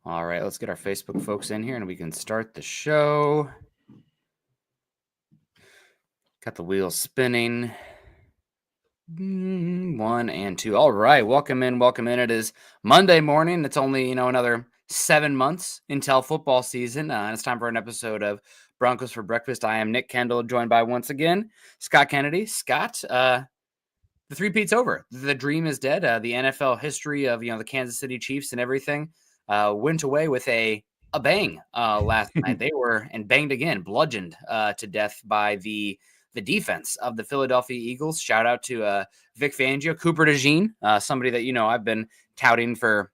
All right, let's get our Facebook folks in here and we can start the show. Got the wheels spinning. 1 and 2. All right, welcome in. It is Monday morning. It's only, another 7 months until football season. And it's time for an episode of Broncos for Breakfast. I am Nick Kendell, joined by once again Scott Kennedy. Scott, the three-peat's over. The dream is dead. The NFL history of, the Kansas City Chiefs and everything went away with a bang last night. They were, and banged again, bludgeoned to death by the defense of the Philadelphia Eagles. Shout out to Vic Fangio, Cooper DeJean, somebody that, I've been touting for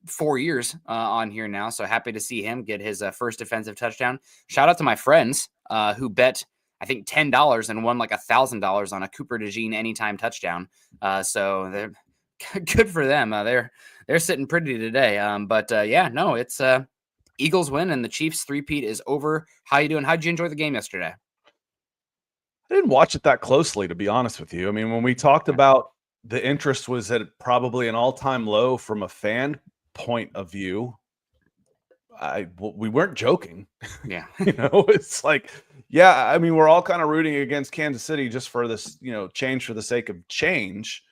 4 years on here now. So happy to see him get his first defensive touchdown. Shout out to my friends who bet, I think, $10 and won like $1,000 on a Cooper DeJean anytime touchdown. So they're good for them. They're sitting pretty today. It's Eagles win and the Chiefs three-peat is over. How you doing? How'd you enjoy the game yesterday? I didn't watch it that closely, to be honest with you. I mean, when we talked about the interest was at probably an all-time low from a fan point of view, we weren't joking. Yeah. It's like, yeah, I mean, we're all kind of rooting against Kansas City just for this, change for the sake of change.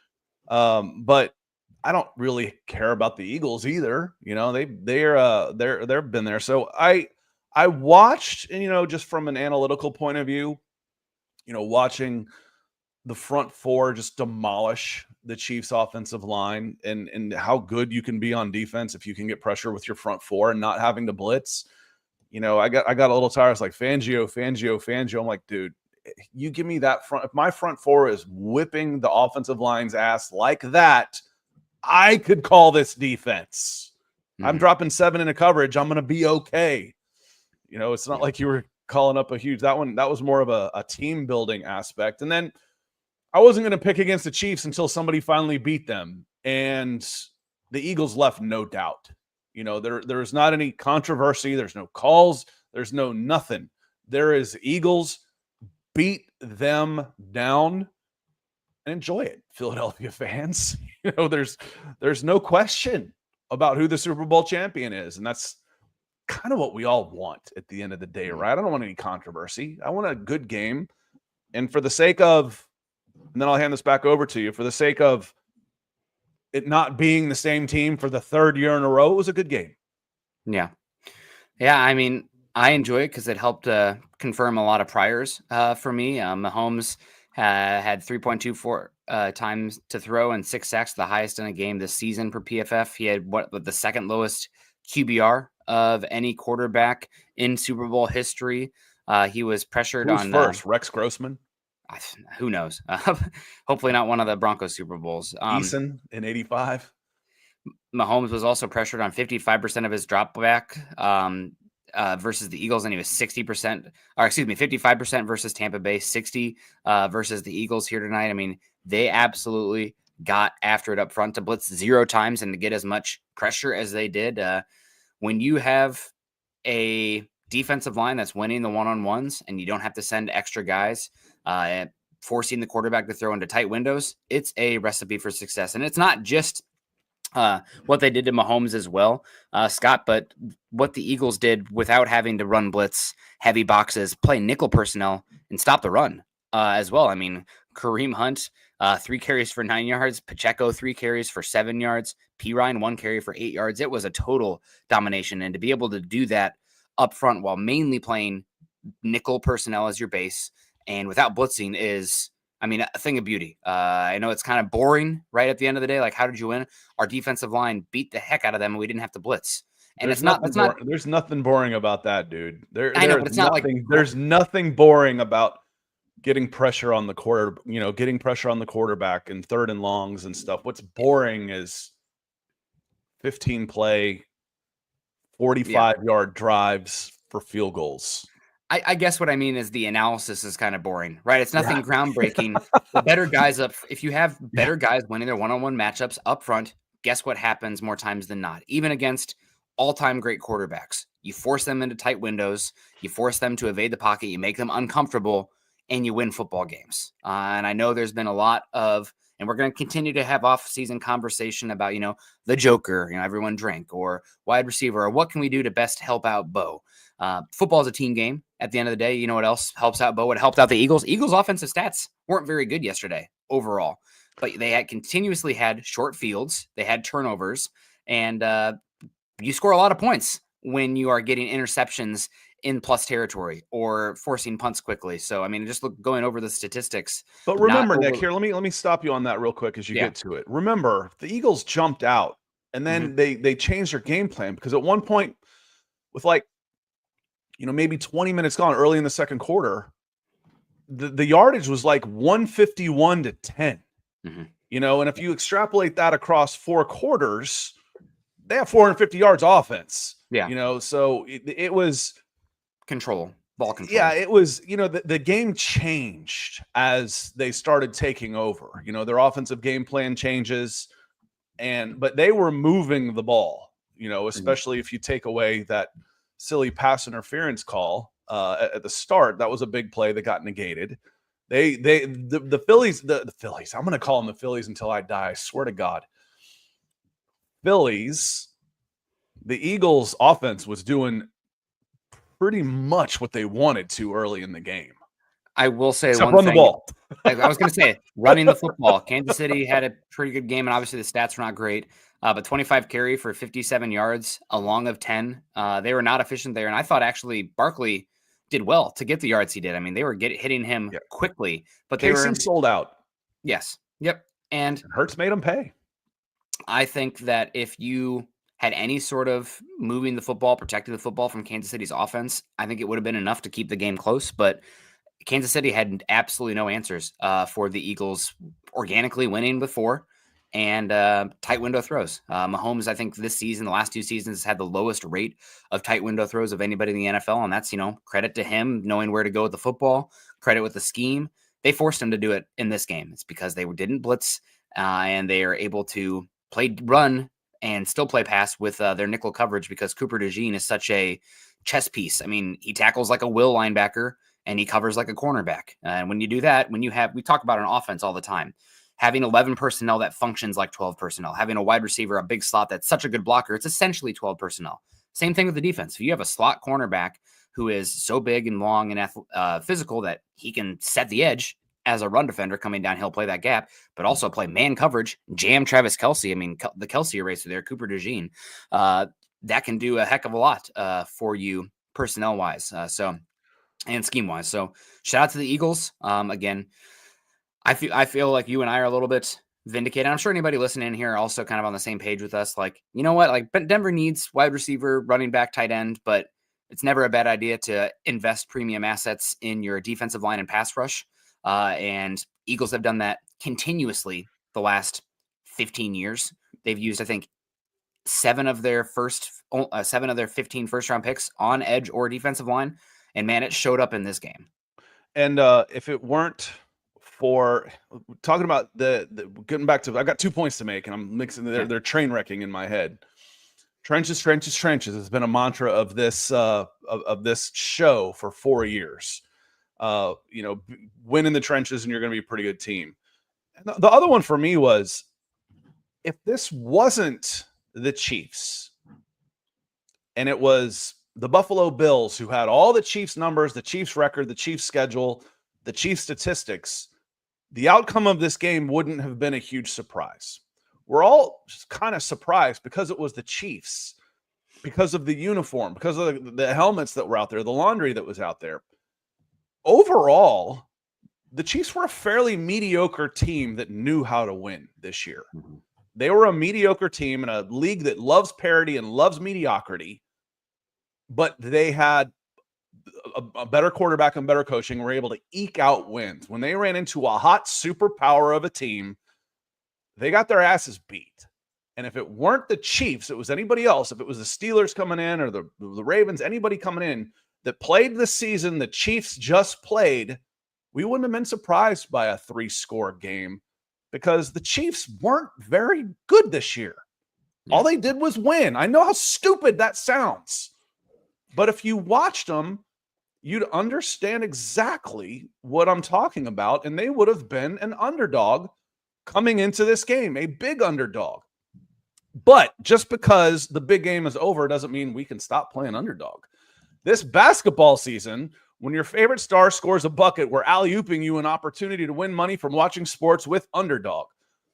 But I don't really care about the Eagles either. They've been there. So I watched, and just from an analytical point of view, watching the front four just demolish the Chiefs offensive line and how good you can be on defense if you can get pressure with your front four and not having to blitz. I got a little tired. It's like Fangio. I'm like, dude, you give me that front. If my front four is whipping the offensive line's ass like that, I could call this defense. I'm dropping 7 in a coverage. I'm going to be okay. It's not like you were calling up a huge, that was more of a team building aspect. And then I wasn't going to pick against the Chiefs until somebody finally beat them. And the Eagles left no doubt. There's not any controversy. There's no calls. There's no nothing. There is Eagles beat them down and enjoy it, Philadelphia fans. There's no question about who the Super Bowl champion is. And that's kind of what we all want at the end of the day, right? I don't want any controversy. I want a good game. And for the sake of, and then I'll hand this back over to you, for the sake of it not being the same team for the third year in a row, it was a good game. Yeah. I mean, I enjoy it because it helped confirm a lot of priors for me. Mahomes had 3.24 times to throw and 6 sacks, the highest in a game this season for PFF. He had the second lowest QBR of any quarterback in Super Bowl history. He was pressured Who's on first, Rex Grossman? Who knows? Hopefully not one of the Broncos Super Bowls. Eason in 85. Mahomes was also pressured on 55% of his drop back versus the Eagles, and he was 55% versus Tampa Bay, 60 versus the Eagles here tonight. I mean, they absolutely got after it up front to blitz 0 times and to get as much pressure as they did. When you have a defensive line that's winning the one-on-ones and you don't have to send extra guys, forcing the quarterback to throw into tight windows, it's a recipe for success. And it's not just what they did to Mahomes as well, Scott, but what the Eagles did without having to run blitz, heavy boxes, play nickel personnel, and stop the run as well. I mean, Kareem Hunt, 3 carries for 9 yards. Pacheco, 3 carries for 7 yards. P. Ryan, 1 carry for 8 yards. It was a total domination. And to be able to do that up front while mainly playing nickel personnel as your base and without blitzing is, I mean, a thing of beauty. I know it's kind of boring, right? At the end of the day, like, how did you win? Our defensive line beat the heck out of them, and we didn't have to blitz. And there's nothing boring about that, dude. There's nothing boring about getting pressure on the quarterback and third and longs and stuff. What's boring is 15 play, 45-yard drives for field goals. I guess what I mean is the analysis is kind of boring, right? It's nothing groundbreaking. The better guys if you have better guys winning their one-on-one matchups up front, guess what happens more times than not? Even against all-time great quarterbacks, you force them into tight windows, you force them to evade the pocket, you make them uncomfortable, and you win football games. And I know there's been a lot of And we're going to continue to have off-season conversation about, the Joker, everyone drink, or wide receiver, or what can we do to best help out Bo? Football is a team game at the end of the day. You know what else helps out Bo? What helped out the Eagles? Eagles' offensive stats weren't very good yesterday overall, but they had continuously had short fields. They had turnovers, and you score a lot of points when you are getting interceptions in plus territory or forcing punts quickly. So, just going over the statistics. But remember, Nick, here, let me stop you on that real quick as you get to it. Remember, the Eagles jumped out and then they changed their game plan, because at one point with maybe 20 minutes gone early in the second quarter, the yardage was like 151 to 10. And if you extrapolate that across 4 quarters, they have 450 yards offense. So it was ball control. Yeah, it was, the game changed as they started taking over. Their offensive game plan changes, but they were moving the ball, especially if you take away that silly pass interference call at the start. That was a big play that got negated. The Phillies, the Phillies, I'm going to call them the Phillies until I die. I swear to God. Phillies, the Eagles offense was doing pretty much what they wanted to early in the game. I will say one thing. The ball. I was going to say, running the football. Kansas City had a pretty good game, and obviously the stats were not great. But 25 carry for 57 yards, a long of 10. They were not efficient there, and I thought actually Barkley did well to get the yards he did. They were hitting him quickly, but they were sold out. Yes. Yep. And Hurts made them pay. I think that if you had any sort of moving the football, protecting the football from Kansas City's offense, I think it would have been enough to keep the game close. But Kansas City had absolutely no answers for the Eagles organically winning before and tight window throws. Mahomes, I think this season, the last 2 seasons, has had the lowest rate of tight window throws of anybody in the NFL. And that's, credit to him knowing where to go with the football, credit with the scheme. They forced him to do it in this game. It's because they didn't blitz and they are able to run and still play pass with their nickel coverage, because Cooper DeJean is such a chess piece. He tackles like a will linebacker and he covers like a cornerback. And when you do that, we talk about an offense all the time, having 11 personnel that functions like 12 personnel, having a wide receiver, a big slot that's such a good blocker, it's essentially 12 personnel. Same thing with the defense. If you have a slot cornerback who is so big and long and physical that he can set the edge as a run defender coming downhill, play that gap, but also play man coverage, jam Travis Kelce. The Kelce eraser there, Cooper DeJean, that can do a heck of a lot for you personnel wise. And scheme wise. So shout out to the Eagles. Again, I feel like you and I are a little bit vindicated. I'm sure anybody listening here are also kind of on the same page with us. Like, you know what? Like, Denver needs wide receiver, running back, tight end, but it's never a bad idea to invest premium assets in your defensive line and pass rush. And Eagles have done that continuously the last 15 years. They've used, I think, 7 of their 15 first round picks on edge or defensive line. And man, it showed up in this game. And if it weren't for talking about getting back to, I got 2 points to make, and I'm mixing. They're train wrecking in my head. Trenches, trenches, trenches has been a mantra of this show for 4 years. Win in the trenches, and you're going to be a pretty good team. And the other one for me was, if this wasn't the Chiefs, and it was the Buffalo Bills, who had all the Chiefs numbers, the Chiefs record, the Chiefs schedule, the Chiefs statistics, the outcome of this game wouldn't have been a huge surprise. We're all just kind of surprised because it was the Chiefs, because of the uniform, because of the helmets that were out there, the laundry that was out there. Overall, the Chiefs were a fairly mediocre team that knew how to win this year. They were a mediocre team in a league that loves parity and loves mediocrity, but they had a better quarterback and better coaching, were able to eke out wins. When they ran into a hot superpower of a team, they got their asses beat. And if it weren't the Chiefs, it was anybody else. If it was the Steelers coming in or the Ravens, anybody coming in that played the season the Chiefs just played, we wouldn't have been surprised by a 3-score game, because the Chiefs weren't very good this year. All they did was win. I know how stupid that sounds, but if you watched them, you'd understand exactly what I'm talking about, and they would have been an underdog coming into this game, a big underdog. But just because the big game is over doesn't mean we can stop playing underdog. This basketball season, when your favorite star scores a bucket, we're alley-ooping you an opportunity to win money from watching sports with Underdog.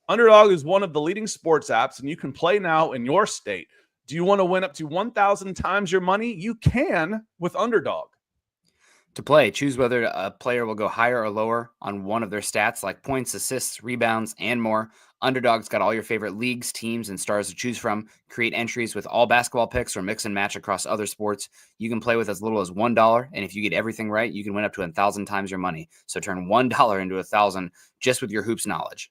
Underdog is one of the leading sports apps, and you can play now in your state. Do you want to win up to 1,000 times your money? You can with Underdog. To play, choose whether a player will go higher or lower on one of their stats like points, assists, rebounds, and more. Underdog's got all your favorite leagues, teams, and stars to choose from. Create entries with all basketball picks or mix and match across other sports. You can play with as little as $1, and if you get everything right, you can win up to 1,000 times your money. So turn $1 into 1,000 just with your hoops knowledge.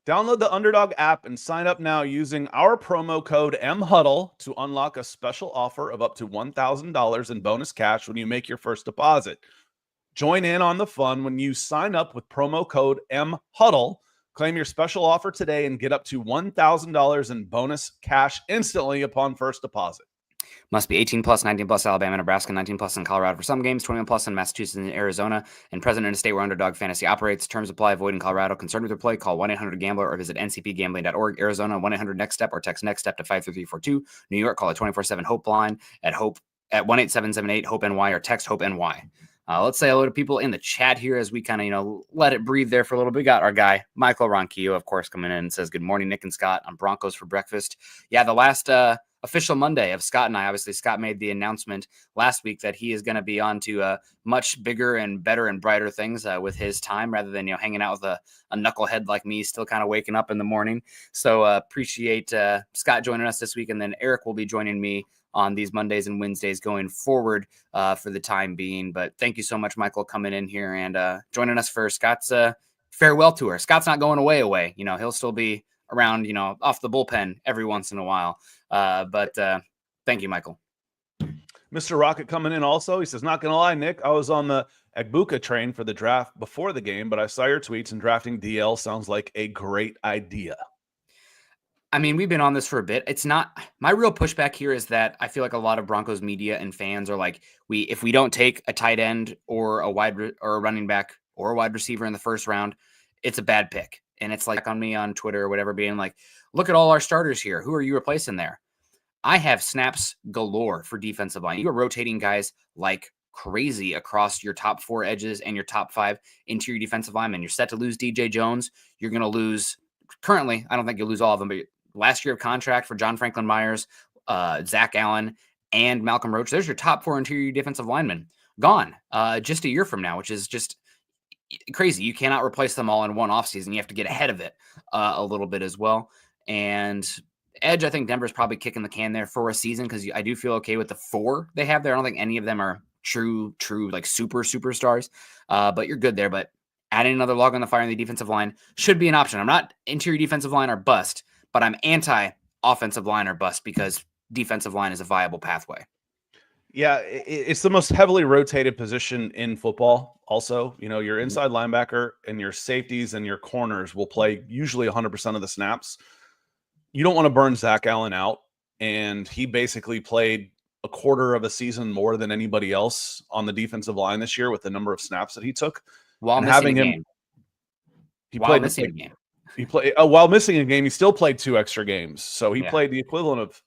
Download the Underdog app and sign up now using our promo code MHuddle to unlock a special offer of up to $1,000 in bonus cash when you make your first deposit. Join in on the fun when you sign up with promo code MHuddle. Claim your special offer today and get up to $1,000 in bonus cash instantly upon first deposit. Must be 18 plus, 19 plus, Alabama, Nebraska, 19 plus in Colorado for some games, 21 plus in Massachusetts and Arizona, and present in a state where Underdog Fantasy operates. Terms apply. Void in Colorado. Concerned with your play? Call 1-800-GAMBLER or visit ncpgambling.org. Arizona, 1-800-NEXT-STEP or text NEXT-STEP to 53342. New York, call a 24/7 Hope line at 1-8778-HOPE-NY or text HOPE-NY. Let's say hello to people in the chat here as we kind of, let it breathe there for a little bit. We got our guy, Michael Ronquillo, of course, coming in and says, good morning, Nick and Scott on Broncos for breakfast. Yeah, the last official Monday of Scott and I. Obviously, Scott made the announcement last week that he is going to be on to much bigger and better and brighter things with his time rather than, hanging out with a knucklehead like me, still kind of waking up in the morning. So appreciate Scott joining us this week. And then Eric will be joining me on these Mondays and Wednesdays going forward for the time being. But thank you so much, Michael, coming in here and joining us for Scott's farewell tour. Scott's not going away. He'll still be around, off the bullpen every once in a while. But thank you, Michael. Mr. Rocket coming in also. He says, not going to lie, Nick, I was on the Agbuka train for the draft before the game, but I saw your tweets and drafting DL sounds like a great idea. I mean, we've been on this for a bit. It's not my real pushback here is that I feel like a lot of Broncos media and fans are like, if we don't take a tight end or a running back or a wide receiver in the first round, it's a bad pick. And it's like on me on Twitter or whatever, being like, look at all our starters here. Who are you replacing there? I have snaps galore for defensive line. You are rotating guys like crazy across your top 4 edges and your top 5 interior defensive linemen. You're set to lose DJ Jones. You're going to lose currently. I don't think you'll lose all of them, but last year of contract for John Franklin Myers, Zach Allen, and Malcolm Roach. There's your top 4 interior defensive linemen gone just a year from now, which is just crazy. You cannot replace them all in one offseason. You have to get ahead of it a little bit as well. And edge, I think Denver's probably kicking the can there for a season because I do feel okay with the 4 they have there. I don't think any of them are true like superstars, but you're good there. But adding another log on the fire in the defensive line should be an option. I'm not interior defensive line or bust, but I'm anti-offensive line or bust because defensive line is a viable pathway. Yeah, it's the most heavily rotated position in football. Also, your inside linebacker and your safeties and your corners will play usually 100% of the snaps. You don't want to burn Zach Allen out, and he basically played a quarter of a season more than anybody else on the defensive line this year with the number of snaps that he took. While missing a game. While missing a game, he still played 2 extra games. So he played the equivalent of,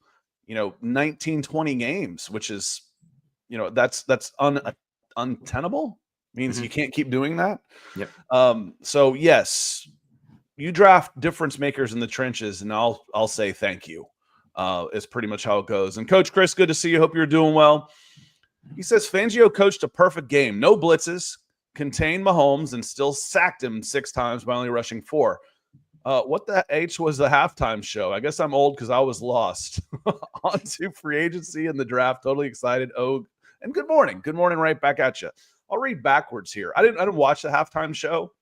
19, 20 games, which is, that's untenable. Means you can't keep doing that. Yep. So yes, you draft difference makers in the trenches, and I'll say thank you. Is pretty much how it goes. And Coach Chris, good to see you. Hope you're doing well. He says Fangio coached a perfect game. No blitzes, contained Mahomes, and still sacked him 6 times by only rushing 4. What the H was the halftime show? I guess I'm old because I was lost. On to free agency and the draft. Totally excited. Oh, and good morning. Good morning right back at you. I'll read backwards here. I didn't watch the halftime show,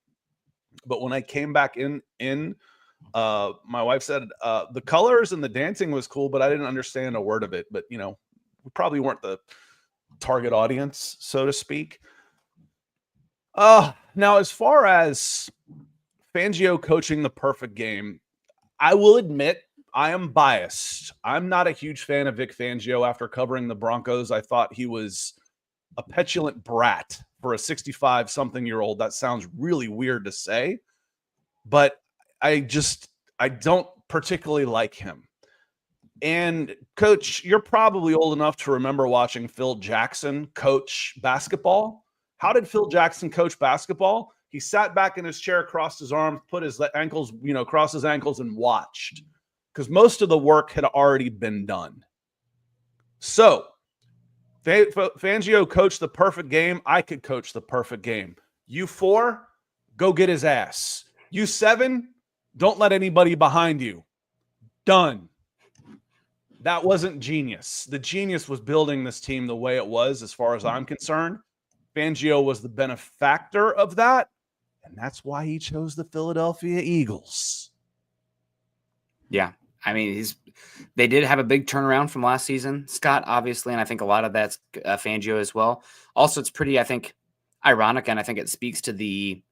but when I came back in, my wife said the colors and the dancing was cool, but I didn't understand a word of it. But, we probably weren't the target audience, so to speak. Now, as far as Fangio coaching the perfect game, I will admit I am biased. I'm not a huge fan of Vic Fangio. After covering the Broncos, I thought he was a petulant brat for a 65-something-year-old. That sounds really weird to say, but I don't particularly like him. And Coach, you're probably old enough to remember watching Phil Jackson coach basketball. How did Phil Jackson coach basketball? He sat back in his chair, crossed his arms, put his ankles, crossed his ankles and watched, because most of the work had already been done. So Fangio coached the perfect game. I could coach the perfect game. You 4, go get his ass. You 7, don't let anybody behind you. Done. That wasn't genius. The genius was building this team the way it was, as far as I'm concerned. Fangio was the benefactor of that, and that's why he chose the Philadelphia Eagles. Yeah. I mean, they did have a big turnaround from last season, Scott, obviously, and I think a lot of that's Fangio as well. Also, it's pretty, I think, ironic, and I think it speaks to the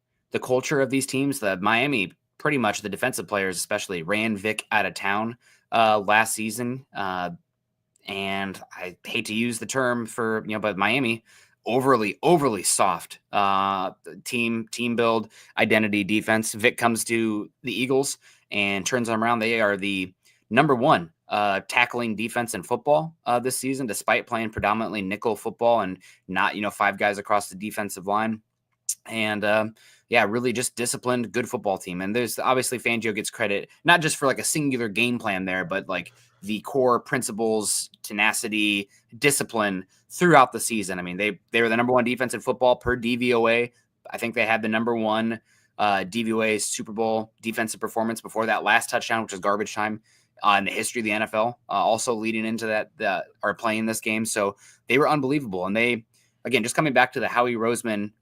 culture of these teams. The Miami, pretty much the defensive players especially, ran Vic out of town last season. And I hate to use the term for, but Miami, overly soft team build, identity, defense. Vic comes to the Eagles and turns them around. They are the number 1 tackling defense in football this season, despite playing predominantly nickel football and not, 5 guys across the defensive line. And really just disciplined, good football team. And there's obviously Fangio gets credit, not just for like a singular game plan there, but like the core principles, tenacity, discipline throughout the season. I mean, they were the number 1 defense in football per DVOA. I think they had the number 1 DVOA Super Bowl defensive performance before that last touchdown, which was garbage time in the history of the NFL, also leading into that are playing this game. So they were unbelievable. And they, again, just coming back to the Howie Roseman,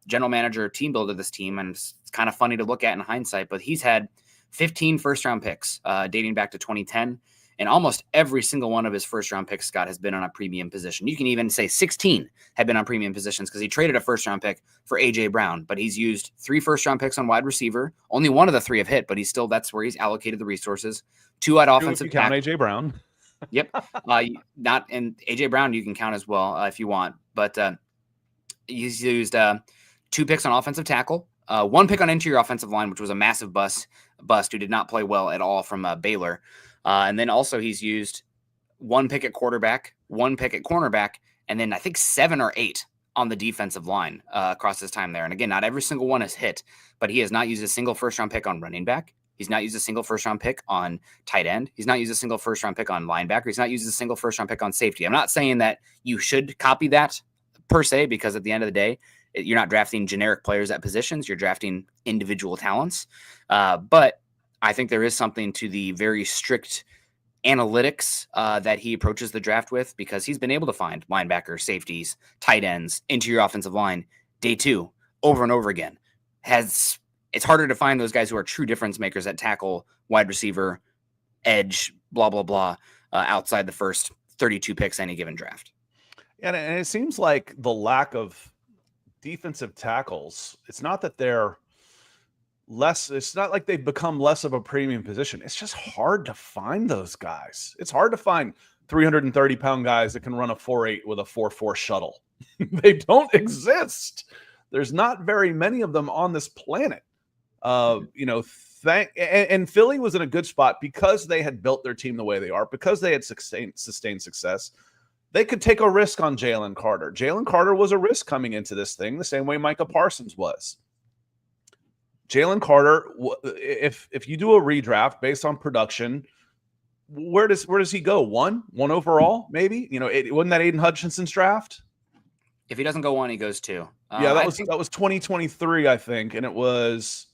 general manager, team builder of this team, and it's kind of funny to look at in hindsight, but he's had 15 first-round picks dating back to 2010, and almost every single one of his first-round picks, Scott, has been on a premium position. You can even say 16 have been on premium positions because he traded a first-round pick for A.J. Brown, but he's used 3 first-round picks on wide receiver. Only one of the 3 have hit, but that's where he's allocated the resources. 2 at offensive tackle. Count A.J. Brown. Yep. And A.J. Brown you can count as well if you want, but he's used 2 picks on offensive tackle, 1 pick on interior offensive line, which was a massive bust who did not play well at all from Baylor. And then also he's used 1 pick at quarterback, 1 pick at cornerback, and then I think 7 or 8 on the defensive line across his time there. And again, not every single one is hit, but he has not used a single first-round pick on running back. He's not used a single first-round pick on tight end. He's not used a single first-round pick on linebacker. He's not used a single first-round pick on safety. I'm not saying that you should copy that per se, because at the end of the day, you're not drafting generic players at positions. You're drafting individual talents. But I think there is something to the very strict analytics that he approaches the draft with, because he's been able to find linebackers, safeties, tight ends, interior offensive line, day 2, over and over again. It's harder to find those guys who are true difference makers at tackle, wide receiver, edge, blah, blah, blah, outside the first 32 picks any given draft. And it seems like the lack of defensive tackles, it's not that they're less, it's not like they've become less of a premium position. It's just hard to find those guys. It's hard to find 330-pound guys that can run a 4.8 with a 4.4 shuttle. They don't exist. There's not very many of them on this planet. And Philly was in a good spot because they had built their team the way they are, because they had sustained success. They could take a risk on Jalen Carter. Jalen Carter was a risk coming into this thing, the same way Micah Parsons was. Jalen Carter, if you do a redraft based on production, where does he go? One overall, maybe? Wasn't that Aiden Hutchinson's draft? If he doesn't go 1, he goes 2. Yeah, that was 2023, I think, and it was.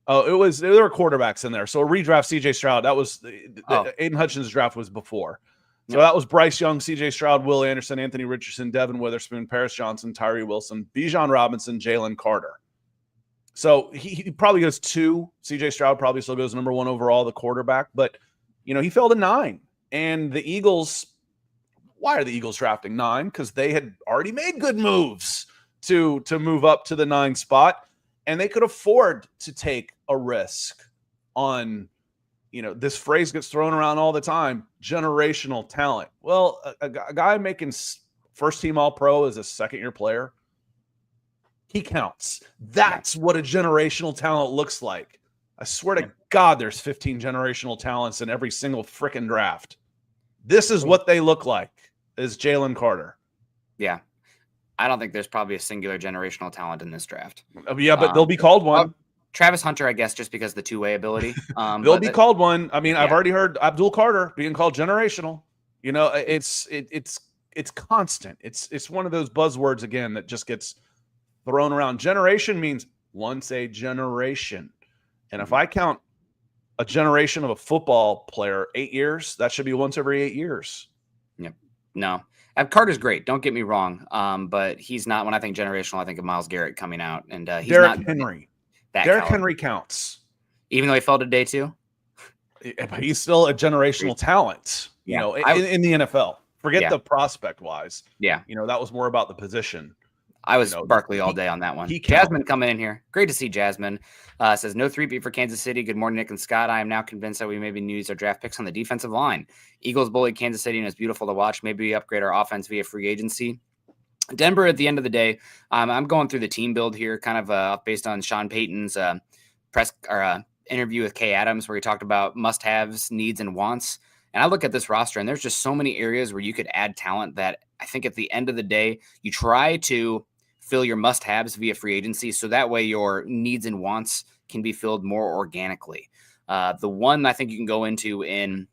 There were quarterbacks in there. So a redraft, CJ Stroud. That was Aiden Hutchinson's draft was before. So that was Bryce Young, CJ Stroud, Will Anderson, Anthony Richardson, Devin Witherspoon, Paris Johnson, Tyree Wilson, Bijan Robinson, Jalen Carter. So he probably goes 2. CJ Stroud probably still goes number 1 overall, the quarterback. But, he fell to 9. And the Eagles, why are the Eagles drafting 9? Because they had already made good moves to move up to the 9 spot. And they could afford to take a risk on, this phrase gets thrown around all the time, generational talent. Well, a guy making first-team All-Pro as a second-year player, he counts. That's what a generational talent looks like. I swear to God, there's 15 generational talents in every single freaking draft. This is what they look like, is Jalen Carter. Yeah. I don't think there's probably a singular generational talent in this draft. Yeah, but they'll be called one. Travis Hunter, I guess, just because of the two-way ability. They'll be called one. I mean, I've already heard Abdul Carter being called generational. You know, it's constant. It's one of those buzzwords again that just gets thrown around. Generation means once a generation. And if I count a generation of a football player, 8 years, that should be once every 8 years. Yep. No. Carter's great. Don't get me wrong. But he's not. When I think generational, I think of Myles Garrett coming out, and he's Derrick not Henry. Derrick Henry counts, even though he fell to day 2. But he's still a generational talent. You know, in the NFL. Forget the prospect wise. Yeah. You know, that was more about the position. I was Barkley all day on that one. Jasmine coming in here. Great to see Jasmine. Says, no 3-peat for Kansas City. Good morning, Nick and Scott. I am now convinced that we maybe need to use our draft picks on the defensive line. Eagles bullied Kansas City, and it's beautiful to watch. Maybe we upgrade our offense via free agency. Denver, at the end of the day, I'm going through the team build here, kind of based on Sean Payton's interview with Kay Adams, where he talked about must-haves, needs, and wants. And I look at this roster, and there's just so many areas where you could add talent that I think at the end of the day, you try to fill your must-haves via free agency, so that way your needs and wants can be filled more organically. The one I think you can go into in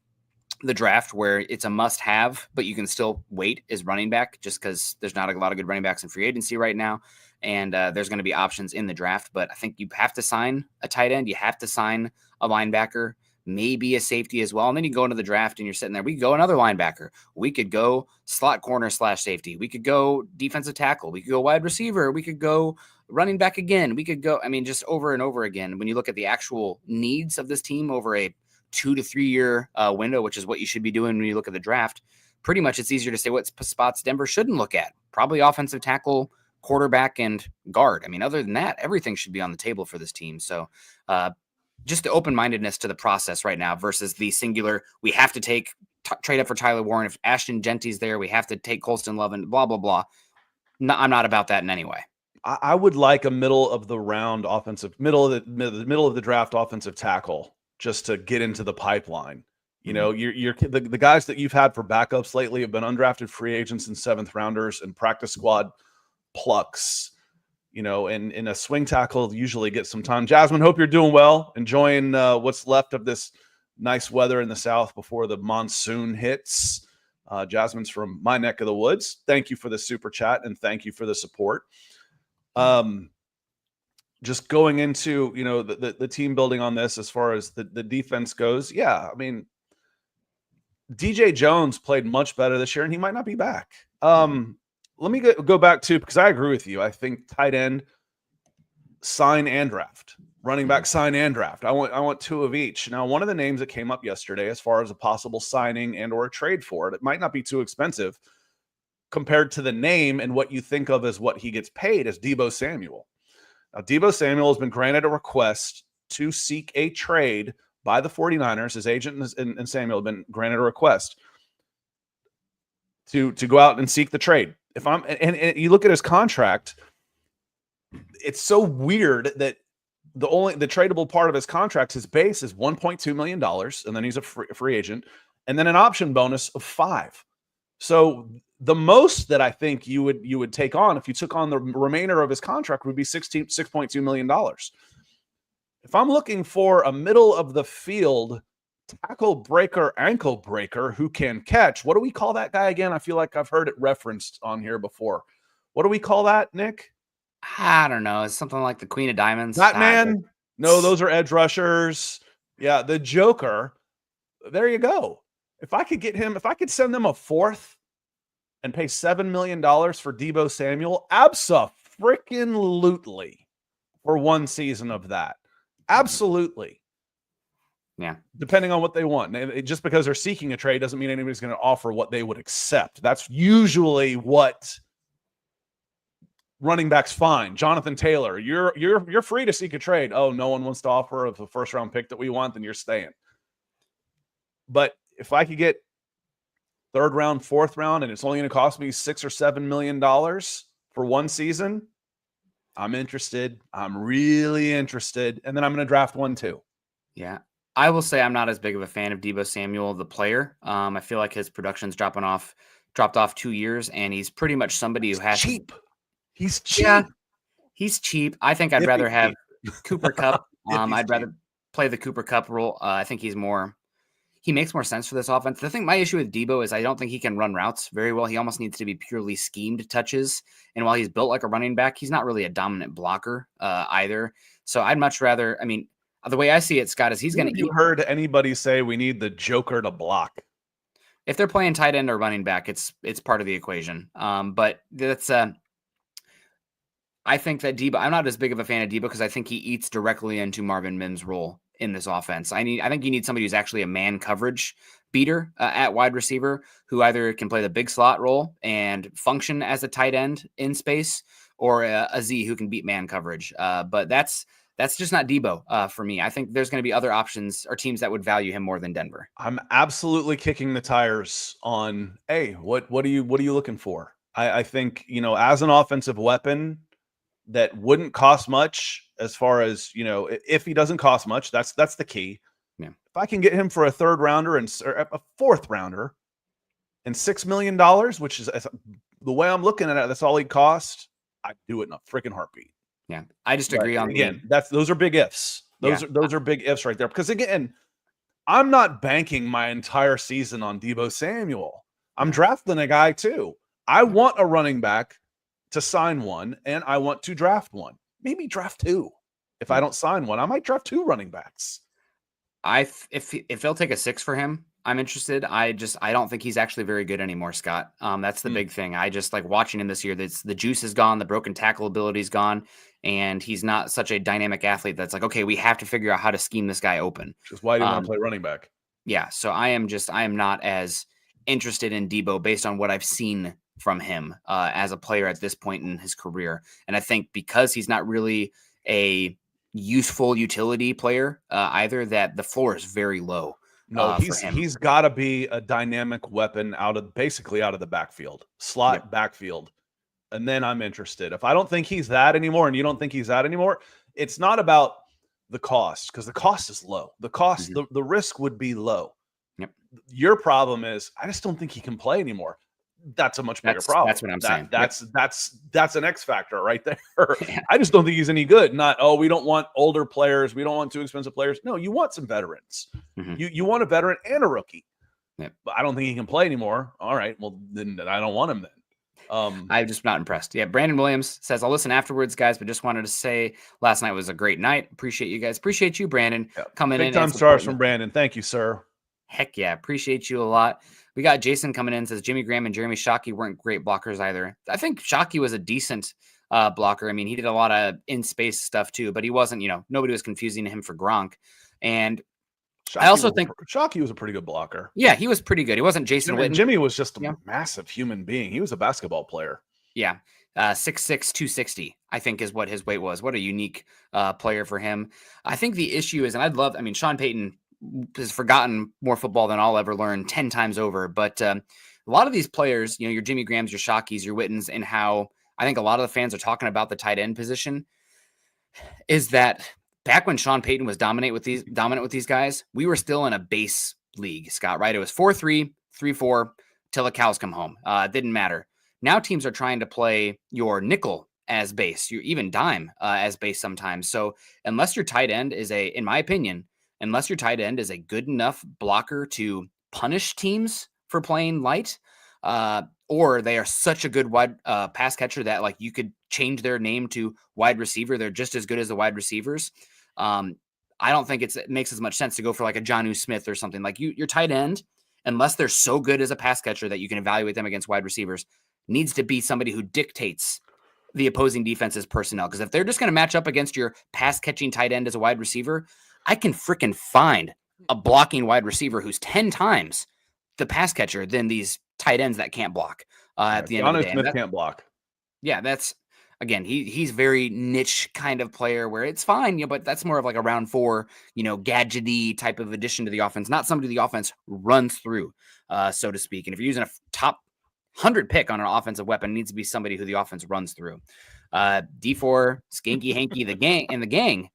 the draft where it's a must-have, but you can still wait, is running back, just because there's not a lot of good running backs in free agency right now, and there's going to be options in the draft. But I think you have to sign a tight end, you have to sign a linebacker, maybe a safety as well. And then you go into the draft and you're sitting there. We could go another linebacker. We could go slot corner / safety. We could go defensive tackle. We could go wide receiver. We could go running back again. We could go, just over and over again. When you look at the actual needs of this team over a 2 to 3 year window, which is what you should be doing when you look at the draft, pretty much it's easier to say what spots Denver shouldn't look at. Probably offensive tackle, quarterback, and guard. Other than that, everything should be on the table for this team. So, just the open-mindedness to the process right now versus the singular, we have to trade up for Tyler Warren. If Ashton Genty's there, we have to take Colston Love and blah, blah, blah. No, I'm not about that in any way. I would like a middle of the draft offensive tackle just to get into the pipeline. You know, the guys that you've had for backups lately have been undrafted free agents and 7th rounders and practice squad plucks. You know, and in a swing tackle, usually get some time. Jasmine, hope you're doing well, enjoying what's left of this nice weather in the South before the monsoon hits. Jasmine's from my neck of the woods. Thank you for the super chat and thank you for the support. Just going into, you know, the team building on this as far as the defense goes. Yeah, DJ Jones played much better this year, and he might not be back. Let me go back to, because I agree with you. I think tight end, sign and draft. Running back, sign and draft. I want 2 of each. Now, one of the names that came up yesterday as far as a possible signing and or a trade for it might not be too expensive compared to the name and what you think of as what he gets paid, is Debo Samuel. Now, Debo Samuel has been granted a request to seek a trade by the 49ers. His agent and Samuel have been granted a request to go out and seek the trade. And you look at his contract, it's so weird that the tradable part of his contract, his base is $1.2 million, and then he's a free agent, and then an option bonus of $5 million. So the most that I think you would take on if you took on the remainder of his contract would be $6.2 million. If I'm looking for a middle of the field tackle breaker, ankle breaker who can catch, what do we call that guy again? I feel like I've heard it referenced on here before. What do we call that, Nick? I don't know. It's something like the Queen of Diamonds. Batman? No, those are edge rushers. Yeah, the Joker. There you go. If I could get him, if I could send them a 4th and pay $7 million for Debo Samuel, abso-freaking-lutely for one season of that. Absolutely. Yeah. Depending on what they want. Just because they're seeking a trade doesn't mean anybody's going to offer what they would accept. That's usually what running backs find. Jonathan Taylor, you're free to seek a trade. Oh, no one wants to offer a 1st round pick that we want, then you're staying. But if I could get 3rd round, 4th round, and it's only going to cost me $6 or $7 million for one season, I'm interested. I'm really interested. And then I'm going to draft 1 too. Yeah. I will say I'm not as big of a fan of Debo Samuel, the player. I feel like his production's dropped off 2 years, and he's pretty much somebody who He's has to. cheap. He's Yeah, cheap. he's cheap. I think I'd If rather he's have cheap. Cooper Cup. If he's I'd cheap. rather play the Cooper Cup role. I think he makes more sense for this offense. The thing, my issue with Debo is I don't think he can run routes very well. He almost needs to be purely schemed touches. And while he's built like a running back, he's not really a dominant blocker either. So I'd much rather, I mean, the way I see it, Scott, is he's When going have to you eat. heard anybody say we need the Joker to block? If they're playing tight end or running back, it's part of the equation. But that's I think that Debo, I'm not as big of a fan of Debo because I think he eats directly into Marvin Mims' role in this offense. I think you need somebody who's actually a man coverage beater at wide receiver who either can play the big slot role and function as a tight end in space, or a Z who can beat man coverage. But that's just not Debo for me. I think there's going to be other options or teams that would value him more than Denver. I'm absolutely kicking the tires on, hey, what are you looking for? I think, as an offensive weapon that wouldn't cost much, as far as, if he doesn't cost much, that's the key. Yeah. If I can get him for a third rounder or a fourth rounder and $6 million, which is the way I'm looking at it, that's all he cost, I'd do it in a freaking heartbeat. Yeah. I just But agree on again, those are big ifs. Those are big ifs right there. Because again, I'm not banking my entire season on Debo Samuel. I'm drafting a guy too. I want a running back to sign one, and I want to draft one. Maybe draft two. If I don't sign one, I might draft two running backs. If they'll take a 6 for him, I'm interested. I don't think he's actually very good anymore, Scott. That's the big thing. I just like watching him this year. The juice is gone, the broken tackle ability is gone, and he's not such a dynamic athlete that's like, okay, we have to figure out how to scheme this guy open. Which is why do you want to play running back? Yeah, so I am not as interested in Debo based on what I've seen from him as a player at this point in his career. And I think because he's not really a useful utility player either, that the floor is very low. No, For him. he's got to be a dynamic weapon basically out of the backfield, slot backfield. And then I'm interested. If I don't think he's that anymore, and you don't think he's that anymore, it's not about the cost, because the cost is low. The cost, the risk would be low. Yep. Your problem is I just don't think he can play anymore. That's a much bigger problem. That's what I'm saying. That's an X factor right there. Yeah. I just don't think he's any good. We don't want older players. We don't want too expensive players. No, you want some veterans. You want a veteran and a rookie. Yep. But I don't think he can play anymore. All right, well then I don't want him then. I'm just not impressed. Yeah, Brandon Williams says, I'll listen afterwards, guys, but just wanted to say last night was a great night. Appreciate you guys. Appreciate you, Brandon, coming in. Big time stars from Brandon. Thank you, sir. Heck yeah. Appreciate you a lot. We got Jason coming in, says Jimmy Graham and Jeremy Shockey weren't great blockers either. I think Shockey was a decent blocker. I mean, he did a lot of in-space stuff too, but he wasn't, nobody was confusing him for Gronk. And I also think Shockey was a pretty good blocker. Yeah, he was pretty good. He wasn't Jason Witten. Jimmy was just a massive human being. He was a basketball player. Yeah. 6'6", 260, I think is what his weight was. What a unique player for him. I think the issue is, and Sean Payton has forgotten more football than I'll ever learn 10 times over. But a lot of these players, your Jimmy Grahams, your Shockeys, your Wittens, and how I think a lot of the fans are talking about the tight end position is that back when Sean Payton was dominant with these guys, we were still in a base league, Scott, right? It was 4-3, 3-4 till the cows come home. It didn't matter. Now teams are trying to play your nickel as base, your even dime as base sometimes. So unless your tight end is in my opinion, unless your tight end is a good enough blocker to punish teams for playing light, or they are such a good wide pass catcher that like you could change their name to wide receiver. They're just as good as the wide receivers. I don't think it makes as much sense to go for like a Jonnu Smith or something. Like your tight end, unless they're so good as a pass catcher that you can evaluate them against wide receivers, needs to be somebody who dictates the opposing defense's personnel. Because if they're just going to match up against your pass catching tight end as a wide receiver, I can freaking find a blocking wide receiver who's 10 times the pass catcher than these tight ends that can't block at the end of the day. Smith can't block. Yeah, that's again, he's very niche kind of player where it's fine, but that's more of like a round 4, gadgety type of addition to the offense, not somebody the offense runs through, so to speak. And if you're using a top 100 pick on an offensive weapon, it needs to be somebody who the offense runs through. D4, Skanky Hanky, the gang,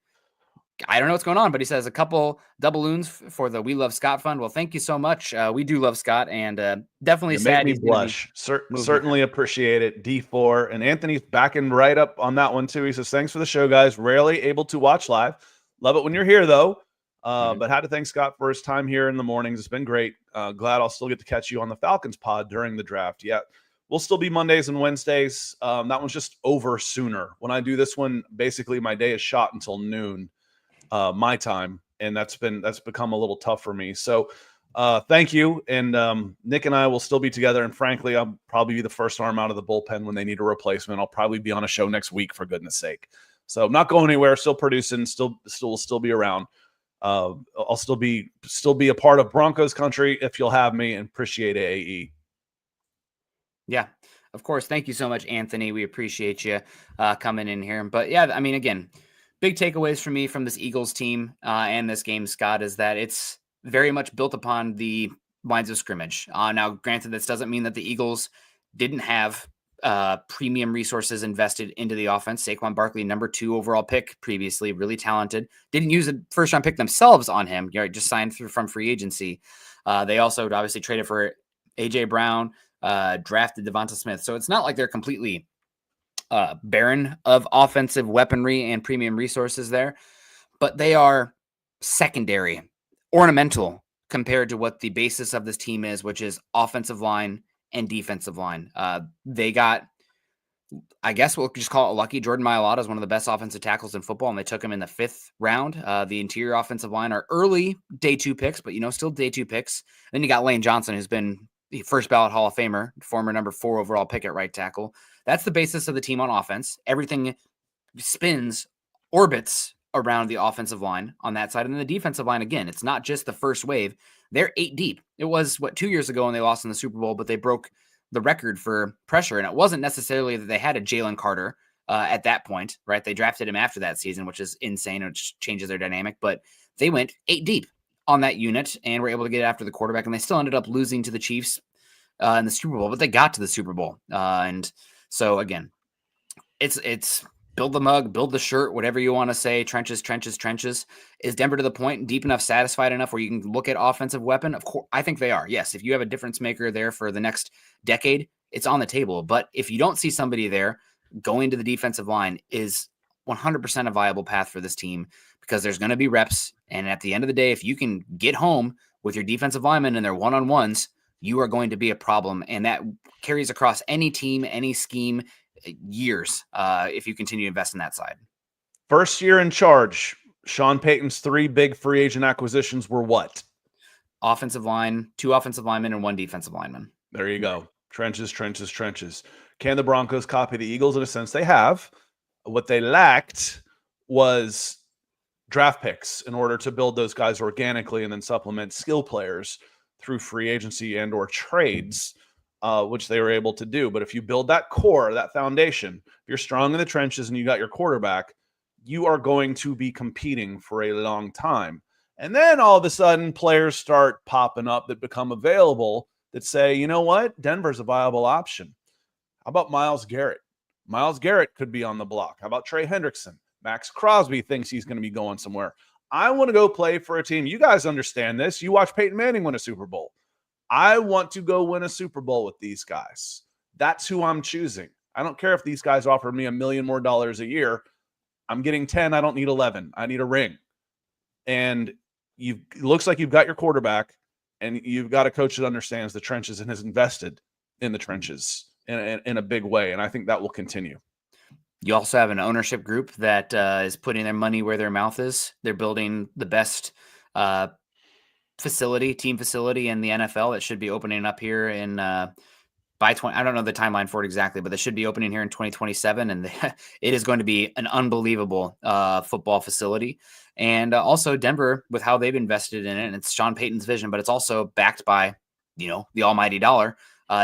I don't know what's going on, but he says a couple double loons for the We Love Scott Fund. Well, thank you so much. We do love Scott, and definitely You make sad me he's going to be blush. moving. Certainly appreciate it. D4 and Anthony's backing right up on that one too. He says, thanks for the show, guys. Rarely able to watch live. Love it when you're here though. But had to thank Scott for his time here in the mornings. It's been great. Glad I'll still get to catch you on the Falcons pod during the draft. Yeah, we'll still be Mondays and Wednesdays. That one's just over sooner. When I do this one, basically my day is shot until noon, my time, and that's become a little tough for me. So thank you. And Nick and I will still be together. And frankly, I'll probably be the first arm out of the bullpen when they need a replacement. I'll probably be on a show next week, for goodness sake. So I'm not going anywhere, still producing, still be around. I'll still be a part of Broncos country if you'll have me, and appreciate AE. Yeah, of course. Thank you so much, Anthony. We appreciate you coming in here. But yeah, I mean, again, big takeaways for me from this Eagles team and this game, Scott, is that it's very much built upon the lines of scrimmage. Now, granted, this doesn't mean that the Eagles didn't have premium resources invested into the offense. Saquon Barkley, number 2 overall pick previously, really talented. Didn't use a first round pick themselves on him. Just signed from free agency. They also obviously traded for AJ Brown, drafted Devonta Smith. So it's not like they're completely barren of offensive weaponry and premium resources there, but they are secondary, ornamental compared to what the basis of this team is, which is offensive line and defensive line. They got, I guess we'll just call it lucky. Jordan Mailata is one of the best offensive tackles in football, and they took him in the 5th round. The interior offensive line are early day 2 picks, but still day 2 picks. Then you got Lane Johnson, who's been the first ballot Hall of Famer, former number 4 overall pick at right tackle. That's the basis of the team on offense. Everything orbits around the offensive line on that side. And then the defensive line, again, it's not just the first wave. They're 8 deep. It was 2 years ago when they lost in the Super Bowl, but they broke the record for pressure. And it wasn't necessarily that they had a Jalen Carter at that point, right? They drafted him after that season, which is insane, which changes their dynamic. But they went 8 deep on that unit and were able to get after the quarterback. And they still ended up losing to the Chiefs in the Super Bowl, but they got to the Super Bowl. And so again, it's build the mug, build the shirt, whatever you want to say. Trenches. Is Denver to the point, deep enough, satisfied enough where you can look at offensive weapon? Of course, I think they are. Yes, if you have a difference maker there for the next decade, it's on the table. But if you don't see somebody there, going to the defensive line is 100% a viable path for this team, because there's going to be reps. And at the end of the day, if you can get home with your defensive linemen and their one-on-ones, you are going to be a problem. And that carries across any team, any scheme, years, if you continue to invest in that side. First year in charge, Sean Payton's 3 big free agent acquisitions were what? Offensive line, 2 offensive linemen, and 1 defensive lineman. There you go. Trenches. Can the Broncos copy the Eagles? In a sense, they have. What they lacked was draft picks in order to build those guys organically and then supplement skill players through free agency and or trades, which they were able to do. But if you build that core, that foundation, if you're strong in the trenches and you got your quarterback, you are going to be competing for a long time. And then all of a sudden, players start popping up that become available that say, you know what? Denver's a viable option. How about Myles Garrett? Myles Garrett could be on the block. How about Trey Hendrickson? Max Crosby thinks he's going to be going somewhere. I want to go play for a team. You guys understand this. You watch Peyton Manning win a Super Bowl. I want to go win a Super Bowl with these guys. That's who I'm choosing. I don't care if these guys offer me $1 million more a year. I'm getting 10. I don't need 11. I need a ring. And it looks like you've got your quarterback, and you've got a coach that understands the trenches and has invested in the trenches in a big way. And I think that will continue. You also have an ownership group that is putting their money where their mouth is. They're building the best team facility in the NFL that should be opening up here in by 20. I don't know the timeline for it exactly, but they should be opening here in 2027, and it is going to be an unbelievable football facility. And also Denver, with how they've invested in it, and it's Sean Payton's vision, but it's also backed by the almighty dollar.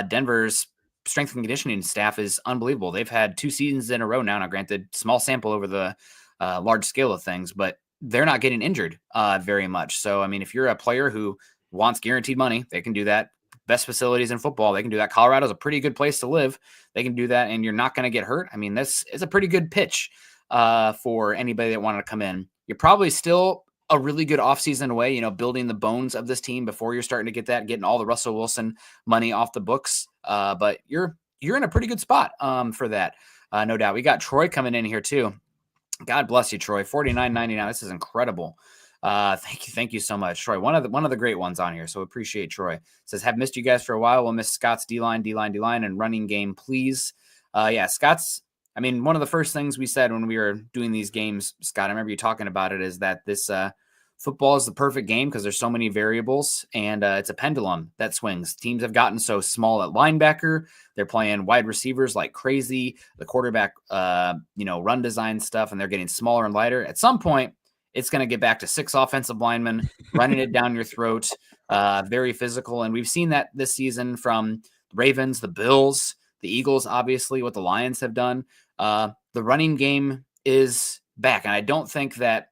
Denver's strength and conditioning staff is unbelievable. They've had 2 seasons in a row now. Now, granted, small sample over the large scale of things, but they're not getting injured very much. So, I mean, if you're a player who wants guaranteed money, they can do that. Best facilities in football, they can do that. Colorado's a pretty good place to live. They can do that, and you're not going to get hurt. I mean, this is a pretty good pitch for anybody that wanted to come in. you're probably still a really good offseason away, building the bones of this team before you're starting to getting all the Russell Wilson money off the books. But you're in a pretty good spot for that. No doubt. We got Troy coming in here too. God bless you, Troy. $49.99. This is incredible. Thank you so much, Troy. One of the great ones on here. So appreciate Troy. Says, have missed you guys for a while. We'll miss Scott's D-line, and running game, please. Yeah, Scott's, one of the first things we said when we were doing these games, Scott, I remember you talking about it, is that this football is the perfect game because there's so many variables, and it's a pendulum that swings. Teams have gotten so small at linebacker. They're playing wide receivers like crazy. The quarterback, run design stuff, and they're getting smaller and lighter. At some point, it's going to get back to 6 offensive linemen running it down your throat, very physical. And we've seen that this season from the Ravens, the Bills, the Eagles, obviously, what the Lions have done. The running game is back. And I don't think that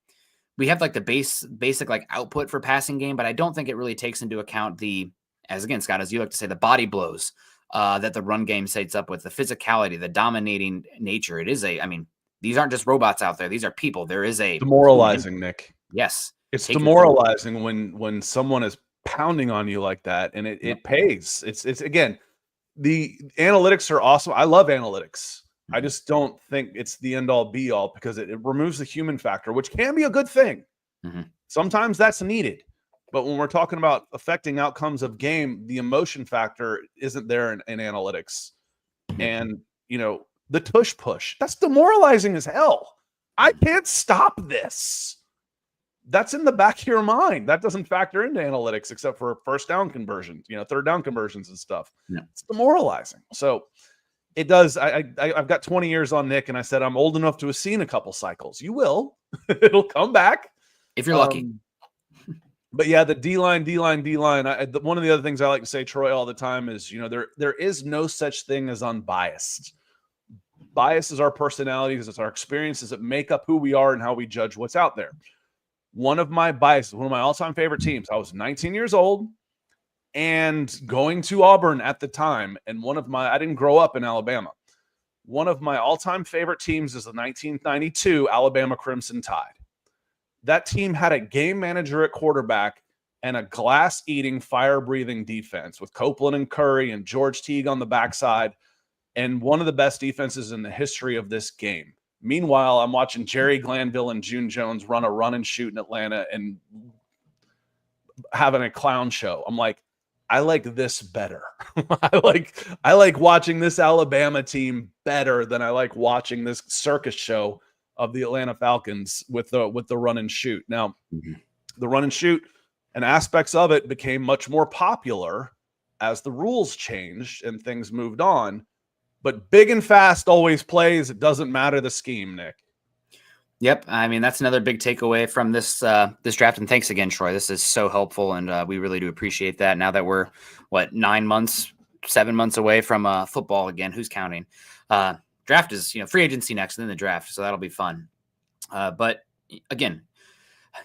we have like the basic like output for passing game, but I don't think it really takes into account Scott, as you like to say, the body blows that the run game sets up with, the physicality, the dominating nature. It is these aren't just robots out there. These are people. There is a demoralizing, Nick. Yes. It's demoralizing when someone is pounding on you like that, and it pays. It's again, the analytics are awesome. I love analytics. I just don't think it's the end all be all, because it removes the human factor, which can be a good thing. Mm-hmm. Sometimes that's needed. But when we're talking about affecting outcomes of game, the emotion factor isn't there in analytics. And, the tush push, that's demoralizing as hell. I can't stop this. That's in the back of your mind. That doesn't factor into analytics except for first down conversions, third down conversions and stuff. Yeah. It's demoralizing. So it does. I've got 20 years on Nick, and I said I'm old enough to have seen a couple cycles. You will. It'll come back. If you're lucky. But yeah, the D-line. One of the other things I like to say, Troy, all the time is, there is no such thing as unbiased. Bias is our personalities, it's our experiences that make up who we are and how we judge what's out there. One of my biases, one of my all-time favorite teams, I was 19 years old and going to Auburn at the time, and I didn't grow up in Alabama. One of my all-time favorite teams is the 1992 Alabama Crimson Tide. That team had a game manager at quarterback and a glass-eating, fire-breathing defense with Copeland and Curry and George Teague on the backside, and one of the best defenses in the history of this game. Meanwhile, I'm watching Jerry Glanville and June Jones run and shoot in Atlanta and having a clown show. I'm like, I like this better. I like watching this Alabama team better than I like watching this circus show of the Atlanta Falcons with the run and shoot. Now, the run and shoot and aspects of it became much more popular as the rules changed and things moved on. But big and fast always plays. It doesn't matter the scheme, Nick. Yep. That's another big takeaway from this draft. And thanks again, Troy. This is so helpful, and we really do appreciate that. Now that we're, 7 months away from football again. Who's counting? Draft is, free agency next, and then the draft. So that'll be fun. But again,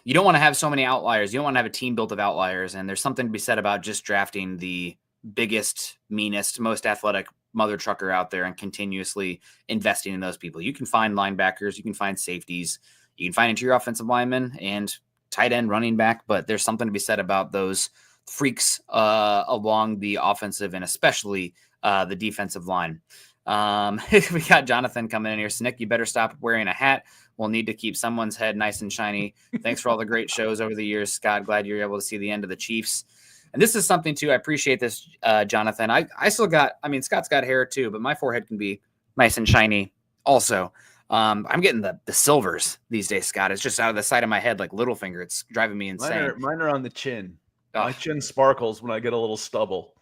you don't want to have so many outliers. You don't want to have a team built of outliers. And there's something to be said about just drafting the biggest, meanest, most athletic mother trucker out there and continuously investing in those people. You can find linebackers, you can find safeties, you can find interior offensive linemen and tight end, running back, but there's something to be said about those freaks along the offensive and especially the defensive line. We got Jonathan coming in here. Nick, you better stop wearing a hat. We'll need to keep someone's head nice and shiny. Thanks for all the great shows over the years, Scott. Glad you're able to see the end of the Chiefs. And this is something, too, I appreciate this, Jonathan. I still got, Scott's got hair, too, but my forehead can be nice and shiny also. I'm getting the silvers these days, Scott. It's just out of the side of my head like Littlefinger. It's driving me insane. Mine are on the chin. My chin sparkles when I get a little stubble.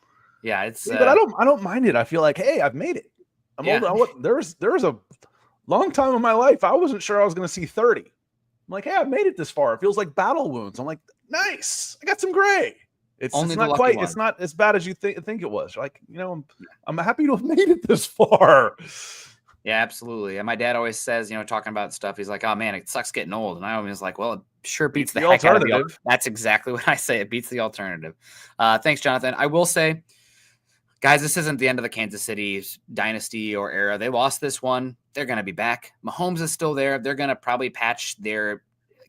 Yeah, it's. But I don't mind it. I feel like, hey, I've made it. I'm old. There was a long time in my life I wasn't sure I was going to see 30. I'm like, hey, I've made it this far. It feels like battle wounds. I'm like, nice. I got some gray. It's not quite. It's not as bad as you think it was. Like, I'm happy to have made it this far. Yeah, absolutely. And my dad always says, talking about stuff, he's like, oh man, it sucks getting old. And I always like, well, it sure beats the heck out of the alternative. That's exactly what I say. It beats the alternative. Thanks, Jonathan. I will say, guys, this isn't the end of the Kansas City dynasty or era. They lost this one. They're going to be back. Mahomes is still there. They're going to probably patch their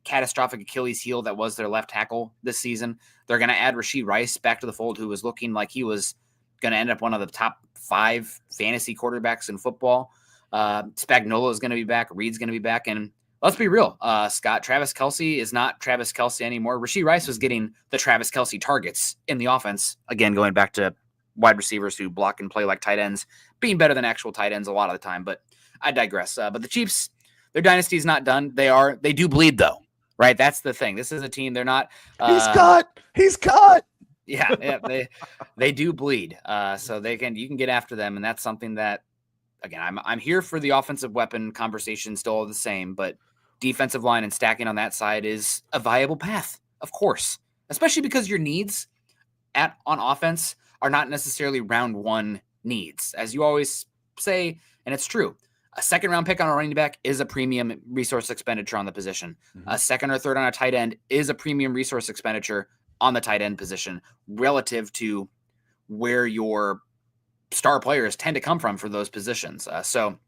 catastrophic Achilles heel that was their left tackle this season. They're going to add Rashee Rice back to the fold, who was looking like he was going to end up one of the top 5 fantasy quarterbacks in football. Spagnuolo is going to be back. Reed's going to be back. And let's be real, Scott, Travis Kelce is not Travis Kelce anymore. Rashee Rice was getting the Travis Kelce targets in the offense. Again, going back to wide receivers who block and play like tight ends, being better than actual tight ends a lot of the time. But I digress. But the Chiefs, their dynasty is not done. They do bleed though, right? That's the thing. This is a team. They're not. He's cut. Yeah, they do bleed. So you can get after them, and that's something that, again, I'm here for the offensive weapon conversation, still the same, but defensive line and stacking on that side is a viable path, of course, especially because your needs on offense are not necessarily round 1 needs, as you always say, and it's true. A second round pick on a running back is a premium resource expenditure on the position. Mm-hmm. A second or third on a tight end is a premium resource expenditure on the tight end position relative to where your star players tend to come from for those positions. So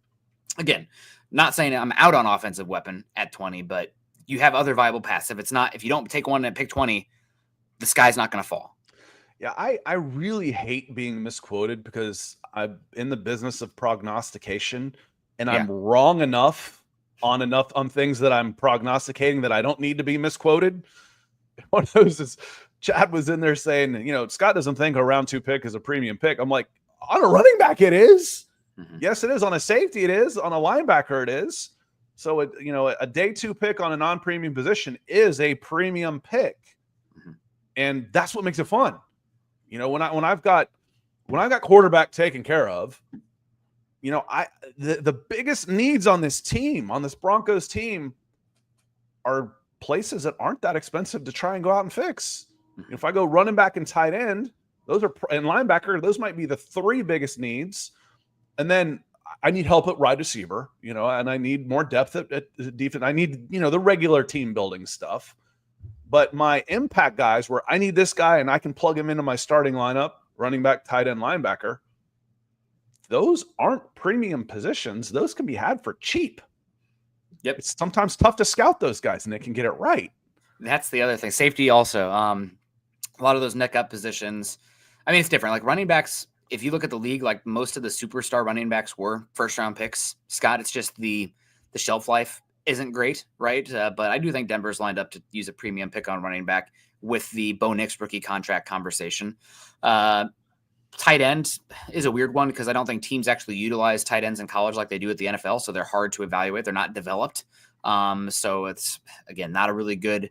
again, not saying I'm out on offensive weapon at 20, but you have other viable paths. If you don't take one at pick 20, the sky's not going to fall. Yeah, I really hate being misquoted because I'm in the business of prognostication, and I'm wrong enough on things that I'm prognosticating that I don't need to be misquoted. One of those is Chad was in there saying, Scott doesn't think a round 2 pick is a premium pick. I'm like, on a running back, it is. Mm-hmm. Yes, it is. On a safety, it is. On a linebacker, it is. So, a day 2 pick on a non-premium position is a premium pick, mm-hmm. and that's what makes it fun. When I've got quarterback taken care of, the biggest needs on this team, on this Broncos team, are places that aren't that expensive to try and go out and fix. Mm-hmm. If I go running back and tight end, and linebacker, those might be the 3 biggest needs. And then I need help at wide receiver, and I need more depth at defense. I need, the regular team building stuff. But my impact guys where I need this guy and I can plug him into my starting lineup, running back, tight end, linebacker, those aren't premium positions. Those can be had for cheap. Yep. It's sometimes tough to scout those guys and they can get it right. That's the other thing. Safety also. A lot of those neck up positions. I mean, it's different. Like running backs, if you look at the league, like most of the superstar running backs were first round picks. Scott, it's just the shelf life isn't great, right? But I do think Denver's lined up to use a premium pick on running back with the Bo Nix rookie contract conversation. Tight end is a weird one because I don't think teams actually utilize tight ends in college like they do at the NFL, so they're hard to evaluate. They're not developed. So it's, again, not a really good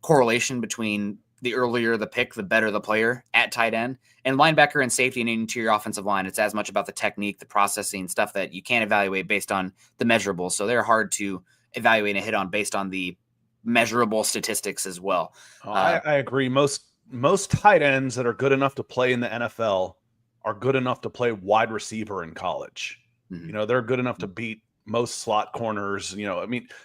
correlation between the earlier the pick, the better the player at tight end. And linebacker and safety and interior offensive line, it's as much about the technique, the processing, stuff that you can't evaluate based on the measurables. So they're hard to evaluate and hit on based on the measurable statistics as well. I agree. Most tight ends that are good enough to play in the NFL are good enough to play wide receiver in college. Mm-hmm. They're good enough to beat most slot corners.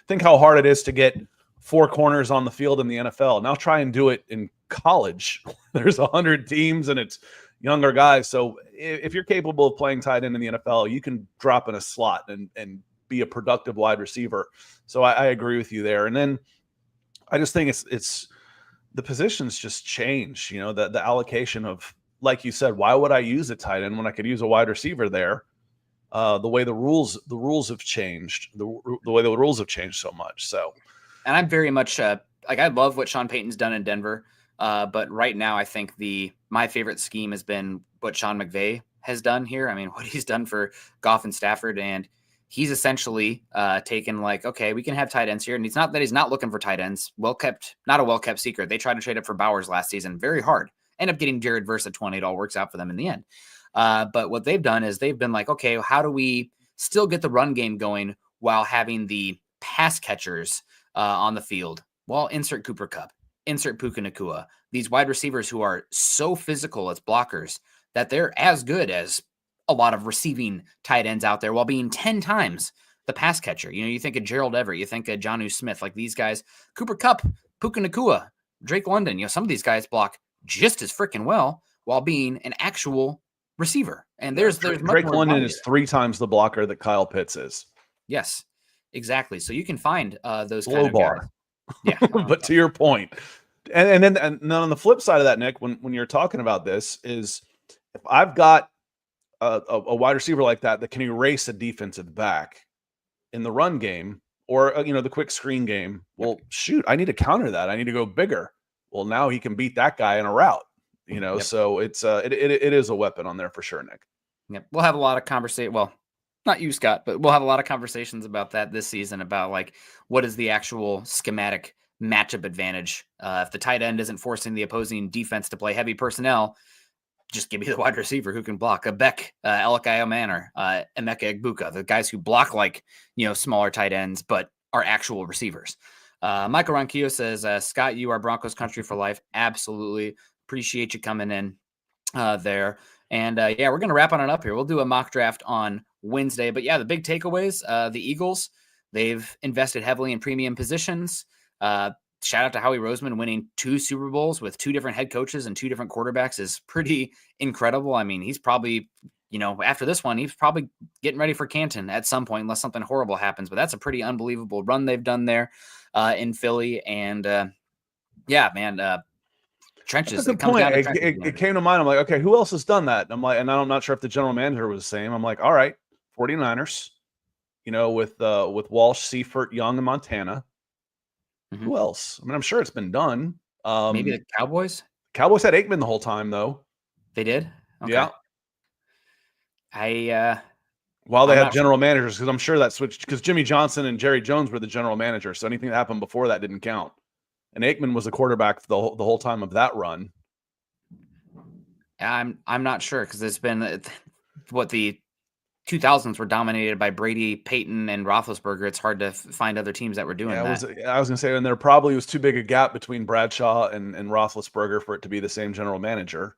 Think how hard it is to get 4 corners on the field in the NFL. Now try and do it in college. There's 100 teams and it's younger guys. So if you're capable of playing tight end in the NFL, you can drop in a slot and be a productive wide receiver. So I agree with you there. And then I just think it's the positions just change, the allocation of, like you said, why would I use a tight end when I could use a wide receiver there? The way the rules have changed, the way the rules have changed so much. So, and I'm very much I love what Sean Payton's done in Denver. But right now I think my favorite scheme has been what Sean McVay has done here. I mean, what he's done for Goff and Stafford, and he's essentially taken okay, we can have tight ends here. And it's not that he's not looking for tight ends. Not a well-kept secret. They tried to trade up for Bowers last season. Very hard. End up getting Jared Verse at 20. It all works out for them in the end. But what they've done is they've been okay, how do we still get the run game going while having the pass catchers on the field? Well, insert Cooper Kupp, insert Puka Nacua. These wide receivers who are so physical as blockers that they're as good as a lot of receiving tight ends out there while being 10 times the pass catcher. You think of Gerald Everett, you think of Jonnu Smith, like these guys, Cooper Kupp, Puka Nacua, Drake London. Some of these guys block just as freaking well while being an actual receiver. And there's Drake London is 3 times the blocker that Kyle Pitts is. Yes, exactly. So you can find those low kind of bar. guys. Yeah. But to your point, and then on the flip side of that, Nick, when you're talking about this, is if I've got a wide receiver like that can erase a defensive back in the run game or the quick screen game, well, shoot, I need to counter that. I need to go bigger. Well, now he can beat that guy in a route. So it's it is a weapon on there for sure, Nick. Yep. We'll have a lot of conversation. Well, not you, Scott, but we'll have a lot of conversations about that this season about like what is the actual schematic matchup advantage. If the tight end isn't forcing the opposing defense to play heavy personnel, just give me the wide receiver who can block. A Beck, Elikayo Manor, Emeka Egbuka, the guys who block like, smaller tight ends, but are actual receivers. Michael Ronquillo says, Scott, you are Broncos country for life. Absolutely. Appreciate you coming in there. And we're going to wrap on it up here. We'll do a mock draft on Wednesday. But the big takeaways, the Eagles, they've invested heavily in premium positions. Shout out to Howie Roseman winning 2 Super Bowls with 2 different head coaches and 2 different quarterbacks is pretty incredible. I mean, he's probably, after this one, he's probably getting ready for Canton at some point, unless something horrible happens. But that's a pretty unbelievable run they've done there in Philly. And trenches. That's a good point. It came to mind. I'm like, okay, who else has done that? I'm like, and I'm not sure if the general manager was the same. I'm like, all right, 49ers, with Walsh, Seifert, Young, and Montana. Mm-hmm. Who else? I mean, I'm sure it's been done. Maybe the Cowboys? Cowboys had Aikman the whole time, though. They did? Okay. Yeah. While they had general managers, because I'm sure that switched, because Jimmy Johnson and Jerry Jones were the general managers, so anything that happened before that didn't count. And Aikman was the quarterback the whole time of that run. I'm not sure, because it's been the 2000s were dominated by Brady, Peyton, and Roethlisberger. It's hard to find other teams that were doing that. I was going to say, and there probably was too big a gap between Bradshaw and Roethlisberger for it to be the same general manager.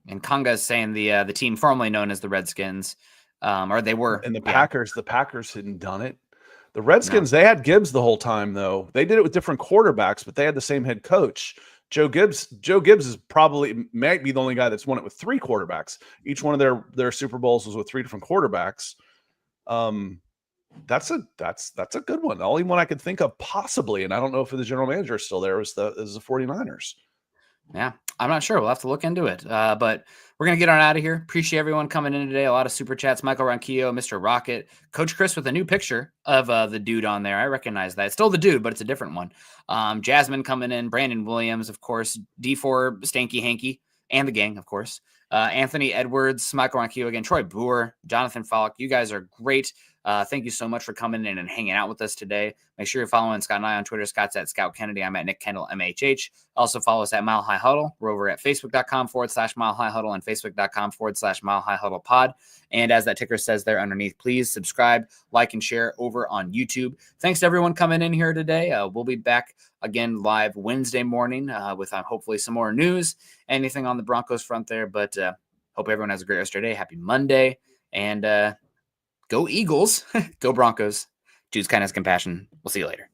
And Conga is saying the team formerly known as the Redskins, or they were. And the Packers hadn't done it. The Redskins, They had Gibbs the whole time, though. They did it with different quarterbacks, but they had the same head coach. Joe Gibbs is might be the only guy that's won it with 3 quarterbacks. Each one of their Super Bowls was with 3 different quarterbacks. That's a good one. The only one I could think of possibly, and I don't know if the general manager is still there, is the 49ers. Yeah, I'm not sure. We'll have to look into it. But we're going to get on out of here. Appreciate everyone coming in today. A lot of super chats. Michael Ronquillo, Mr. Rocket, Coach Chris with a new picture of the dude on there. I recognize that. It's still the dude, but it's a different one. Jasmine coming in. Brandon Williams, of course. D4, Stanky Hanky, and the gang, of course. Anthony Edwards, Michael Ronquillo again. Troy Boer, Jonathan Falk. You guys are great. Thank you so much for coming in and hanging out with us today. Make sure you're following Scott and I on Twitter. Scott's at Scout Kennedy. I'm at Nick Kendell, MHH. Also follow us at Mile High Huddle. We're over at Facebook.com/Mile High Huddle and Facebook.com/Mile High Huddle Pod. And as that ticker says there underneath, please subscribe, like, and share over on YouTube. Thanks to everyone coming in here today. We'll be back again live Wednesday morning with hopefully some more news, anything on the Broncos front there. But hope everyone has a great rest of your day. Happy Monday. And go Eagles, go Broncos. Choose kindness, compassion. We'll see you later.